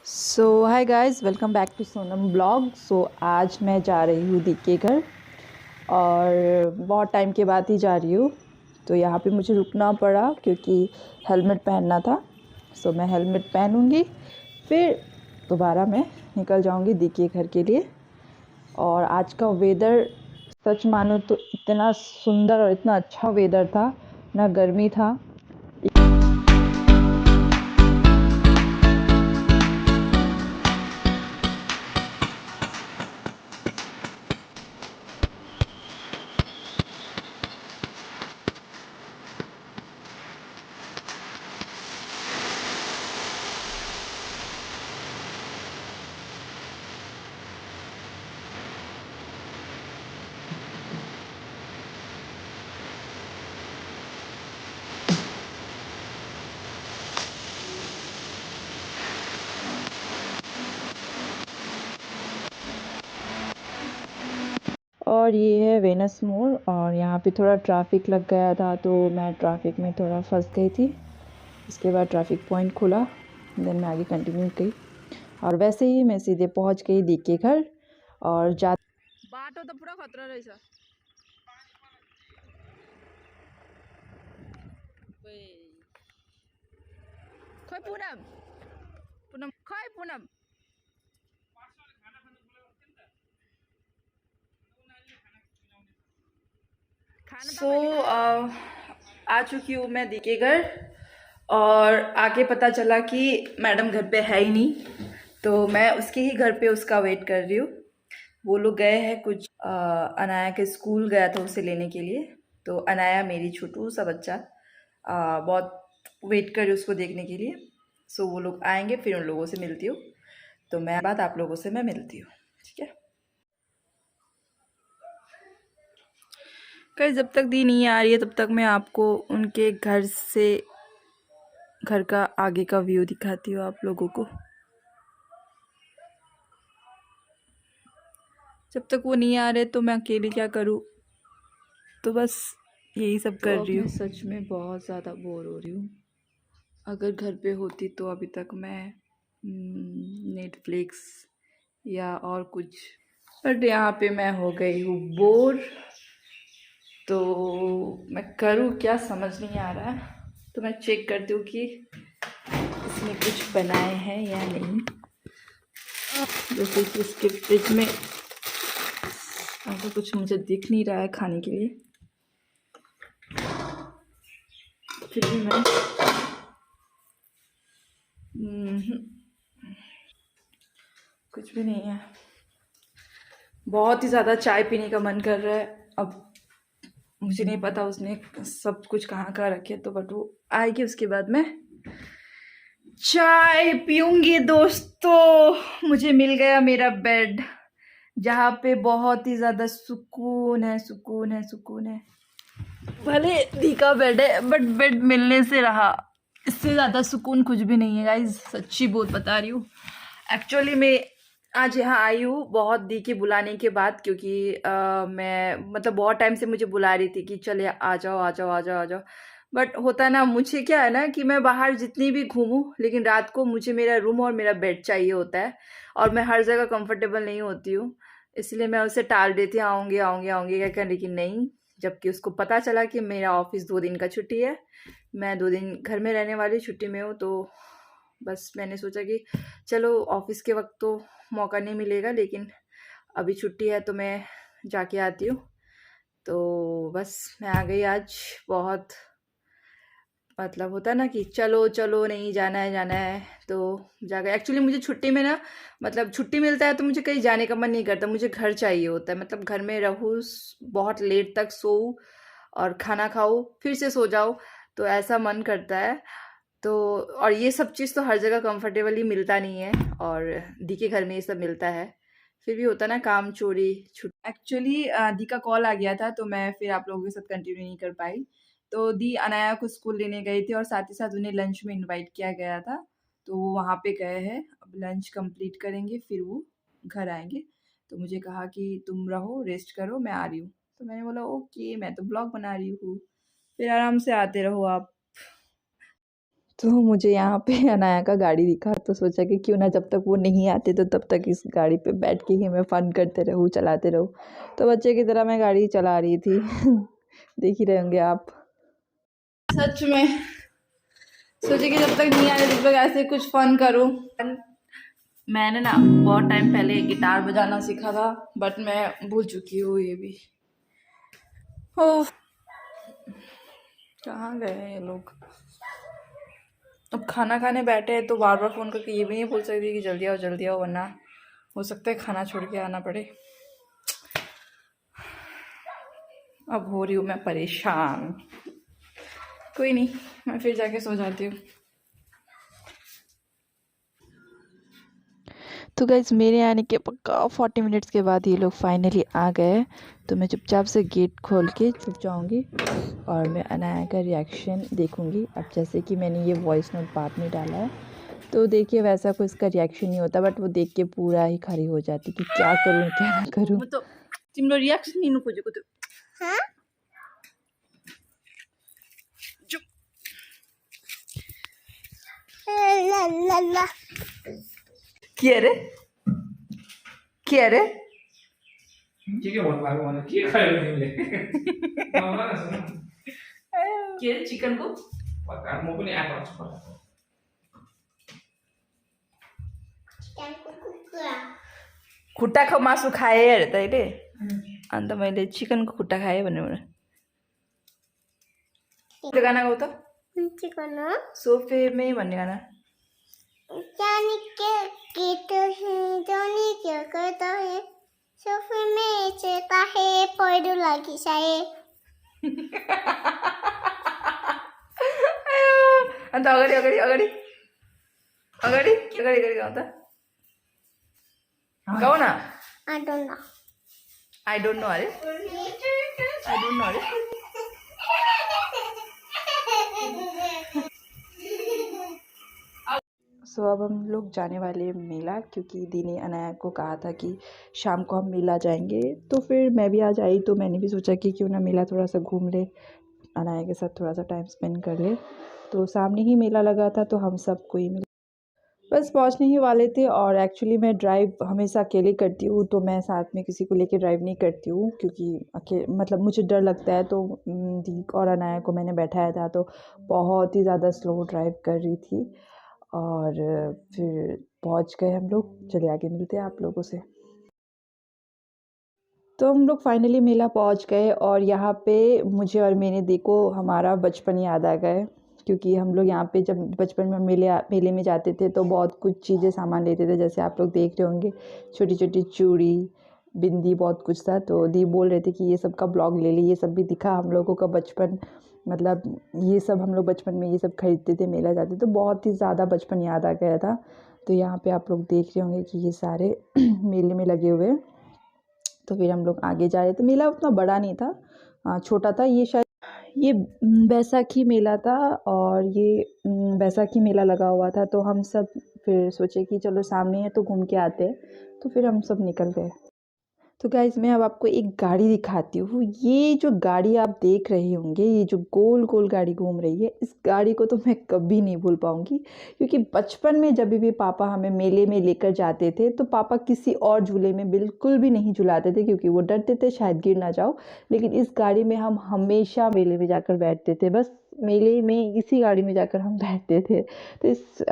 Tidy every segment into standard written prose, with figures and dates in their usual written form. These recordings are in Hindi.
So hi guys, welcome back to Sonam blog. आज मैं जा रही हूँ दी के घर और बहुत टाइम के बाद ही जा रही हूँ। तो यहाँ पे मुझे रुकना पड़ा क्योंकि हेलमेट पहनना था। मैं हेलमेट पहनूँगी, फिर दोबारा मैं निकल जाऊँगी दी के घर के लिए। और आज का वेदर सच मानो तो इतना सुंदर और इतना अच्छा वेदर था, ना गर्मी था। और ये है वेनस मोड़, और यहाँ पे थोड़ा ट्रैफिक लग गया था तो मैं ट्रैफिक में थोड़ा फंस गई थी। इसके बाद ट्रैफिक पॉइंट खुला, देन मैं आगे कंटिन्यू की और वैसे ही मैं सीधे पहुँच गई दी के घर। और जा बाटो तो पूरा खतरा रहेछ। खै पुनम पुनम खै पुनम आ चुकी हूँ मैं दी के घर, और आगे पता चला कि मैडम घर पे है ही नहीं। तो मैं उसके ही घर पे उसका वेट कर रही हूँ। वो लोग गए हैं कुछ अनाया के स्कूल गया था उसे लेने के लिए। तो अनाया मेरी छोटू सा बच्चा बहुत वेट कर रही उसको देखने के लिए। वो लोग आएंगे फिर उन लोगों से मिलती हूँ। तो मैं बात आप लोगों से मैं मिलती हूँ, ठीक है। कहीं जब तक दी नहीं आ रही है तब तक मैं आपको उनके घर का आगे का व्यू दिखाती हूँ आप लोगों को। जब तक वो नहीं आ रहे तो मैं अकेली क्या करूँ, तो बस यही सब कर रही हूँ। सच में बहुत ज़्यादा बोर हो रही हूँ। अगर घर पे होती तो अभी तक मैं नेटफ्लिक्स या और कुछ, बट यहाँ पे मैं हो गई हूँ बोर। तो मैं करूँ क्या समझ नहीं आ रहा है। तो मैं चेक करती हूँ कि इसमें कुछ बनाए हैं या नहीं। जैसे कि इसके फ्रिज में ऐसा कुछ मुझे दिख नहीं रहा है खाने के लिए। फिर भी मैं कुछ भी नहीं है। बहुत ही ज़्यादा चाय पीने का मन कर रहा है। अब मुझे नहीं पता उसने सब कुछ कहाँ कहाँ रखे, तो बट वो आएगी उसके बाद मैं चाय पीऊंगी। दोस्तों, मुझे मिल गया मेरा बेड, जहाँ पे बहुत ही ज़्यादा सुकून है, सुकून है, सुकून है। भले दी का बेड है बट बेड मिलने से रहा, इससे ज़्यादा सुकून कुछ भी नहीं है गाइज। सच्ची बहुत बता रही हूँ। एक्चुअली मैं आज यहाँ आई हूँ बहुत दी के बुलाने के बाद, क्योंकि मैं मतलब बहुत टाइम से मुझे बुला रही थी कि चले आ जाओ आ जाओ आ जाओ आ जाओ। बट होता ना, मुझे क्या है ना कि मैं बाहर जितनी भी घूमूं लेकिन रात को मुझे मेरा रूम और मेरा बेड चाहिए होता है, और मैं हर जगह कंफर्टेबल नहीं होती हूँ। इसलिए मैं उसे टाल देती हूँ, आऊँगी आऊँगी आऊँगी क्या कर, लेकिन नहीं। जबकि उसको पता चला कि मेरा ऑफिस 2 दिन का छुट्टी है, मैं 2 दिन घर में रहने वाली छुट्टी में हूँ। तो बस मैंने सोचा कि चलो ऑफिस के वक्त तो मौका नहीं मिलेगा, लेकिन अभी छुट्टी है तो मैं जाके आती हूँ। तो बस मैं आ गई आज। बहुत मतलब होता है ना कि चलो चलो नहीं जाना है जाना है, तो जा गए। एक्चुअली मुझे छुट्टी में ना, मतलब छुट्टी मिलता है तो मुझे कहीं जाने का मन नहीं करता, मुझे घर चाहिए होता है। मतलब घर में रहूँ, बहुत लेट तक सोऊं और खाना खाऊं फिर से सो जाओ, तो ऐसा मन करता है। तो और ये सब चीज़ तो हर जगह कंफर्टेबली मिलता नहीं है, और दी के घर में ये सब मिलता है। फिर भी होता ना काम चोरी छुट। एक्चुअली दी का कॉल आ गया था तो मैं फिर आप लोगों के साथ कंटिन्यू नहीं कर पाई। तो दी अनाया को स्कूल लेने गई थी और साथ ही साथ उन्हें लंच में इनवाइट किया गया था। तो वो वहाँ पे गए हैं, अब लंच कंप्लीट करेंगे फिर वो घर आएंगे। तो मुझे कहा कि तुम रहो रेस्ट करो, मैं आ रही हूँ। तो मैंने बोला ओके, मैं तो ब्लॉग बना रही हूँ, फिर आराम से आते रहो आप। तो मुझे यहाँ पे अनाया का गाड़ी दिखा तो सोचा कि क्यों ना जब तक वो नहीं आते तो तब तक इस गाड़ी पे बैठ के ही मैं फ़न करते रहूँ, चलाते रहूँ। तो बच्चे की तरह मैं गाड़ी चला रही थी देख ही रहे होंगे आप। सच में सोचे कि जब तक नहीं आए तब तक ऐसे कुछ फ़न करूँ। मैंने ना बहुत टाइम पहले गिटार बजाना सीखा था, बट मैं भूल चुकी हूँ ये भी। ओह, कहाँ गए हैं ये लोग। अब खाना खाने बैठे हैं तो बार बार फ़ोन करके ये भी नहीं बोल सकती कि जल्दी आओ वरना हो सकता है खाना छोड़ के आना पड़े। अब हो रही हूँ मैं परेशान। कोई नहीं, मैं फिर जाके सो जाती हूँ। तो गाइस मेरे आने के पक्का 40 मिनट्स के बाद ये लोग फाइनली आ गए। तो मैं चुपचाप से गेट खोल के चुप जाऊँगी और मैं अनाया का रिएक्शन देखूँगी। अब जैसे कि मैंने ये वॉइस नोट बाद में डाला है तो देखिए वैसा कोई इसका रिएक्शन नहीं होता, बट वो देख के पूरा ही खड़ी हो जाती कि क्या करूँ क्या ना करूँ। तो तिम्रो रिएक्सन लिनु खोजेको थियो। हाँ? चुप। के अरे के अरे के भन्नुभएको भने के खायो तिमीले के अरे चिकनको म पनि आएको छु खुट्टाको मासु खाएँ अरे तैँले, अन्त मैले चिकनको खुट्टा खाएँ भनेर त्यो गाना गाऊ त। सोफेमै भन्ने गाना। जाने के तो है जाने क्या करता है सोफे में चलता है पैडो लागी साए। अन्त अगाडि अगाडि अगाडि अगाडि अगाडि अगाडि गाउँ त, गाउँ न। I don't know. I don't know अरे, आई डोन्ट नो अरे। सो अब हम लोग जाने वाले हैं मेला, क्योंकि दी ने अनाया को कहा था कि शाम को हम मेला जाएंगे। तो फिर मैं भी आज आई तो मैंने भी सोचा कि क्यों ना मेला थोड़ा सा घूम ले, अनाया के साथ थोड़ा सा टाइम स्पेंड कर ले। तो सामने ही मेला लगा था तो हम सब कोई मिल बस पहुंचने ही वाले थे। और एक्चुअली मैं ड्राइव हमेशा अकेले करती हूँ, तो मैं साथ में किसी को लेके ड्राइव नहीं करती हूँ, क्योंकि मतलब मुझे डर लगता है। तो दी और अनाया को मैंने बैठाया था तो बहुत ही ज़्यादा स्लो ड्राइव कर रही थी। और फिर पहुंच गए हम लोग। चलिए आगे मिलते हैं आप लोगों से। तो हम लोग फाइनली मेला पहुंच गए और यहाँ पे मुझे और मेरे दी को हमारा बचपन याद आ गए, क्योंकि हम लोग यहाँ पे जब बचपन में मेले में जाते थे तो बहुत कुछ चीज़ें सामान लेते थे। जैसे आप लोग देख रहे होंगे छोटी छोटी चूड़ी, बिंदी, बहुत कुछ था। तो दी बोल रहे थे कि ये सब का ब्लॉग ले ली, ये सब भी दिखा हम लोगों का बचपन। मतलब ये सब हम लोग बचपन में ये सब खरीदते थे, मेला जाते तो बहुत ही ज़्यादा बचपन याद आ गया था। तो यहाँ पे आप लोग देख रहे होंगे कि ये सारे मेले में लगे हुए। तो फिर हम लोग आगे जा रहे थे। मेला उतना बड़ा नहीं था, छोटा था। ये शायद ये बैसाखी मेला था और ये बैसाखी मेला लगा हुआ था। तो हम सब फिर सोचे कि चलो सामने है तो घूम के आते हैं। तो फिर हम सब निकल गए। तो गाइज़ मैं अब आपको एक गाड़ी दिखाती हूँ। ये जो गाड़ी आप देख रहे होंगे, ये जो गोल गोल गाड़ी घूम रही है, इस गाड़ी को तो मैं कभी नहीं भूल पाऊँगी। क्योंकि बचपन में जब भी पापा हमें मेले में लेकर जाते थे तो पापा किसी और झूले में बिल्कुल भी नहीं झुलाते थे, क्योंकि वो डरते थे शायद गिर ना जाओ। लेकिन इस गाड़ी में हम हमेशा मेले में जाकर बैठते थे। बस मेले में इसी गाड़ी में जाकर हम बैठते थे। तो इस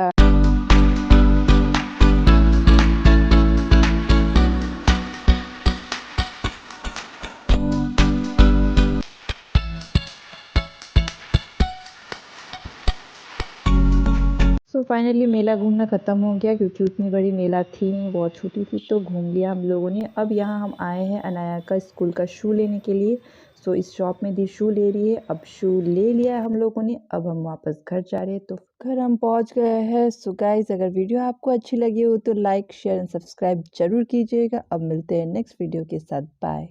सो फाइनली मेला घूमना ख़त्म हो गया, क्योंकि उतनी बड़ी मेला थी नहीं, बहुत छोटी थी। तो घूम लिया हम लोगों ने। अब यहाँ हम आए हैं अनाया का स्कूल का शू लेने के लिए। सो इस शॉप में दी शू ले रही है। अब शू ले लिया है हम लोगों ने। अब हम वापस घर जा रहे हैं। तो घर हम पहुँच गए हैं। सो गाइज़ अगर वीडियो आपको अच्छी लगी हो तो लाइक शेयर एंड सब्सक्राइब ज़रूर कीजिएगा। अब मिलते हैं नेक्स्ट वीडियो के साथ। बाय।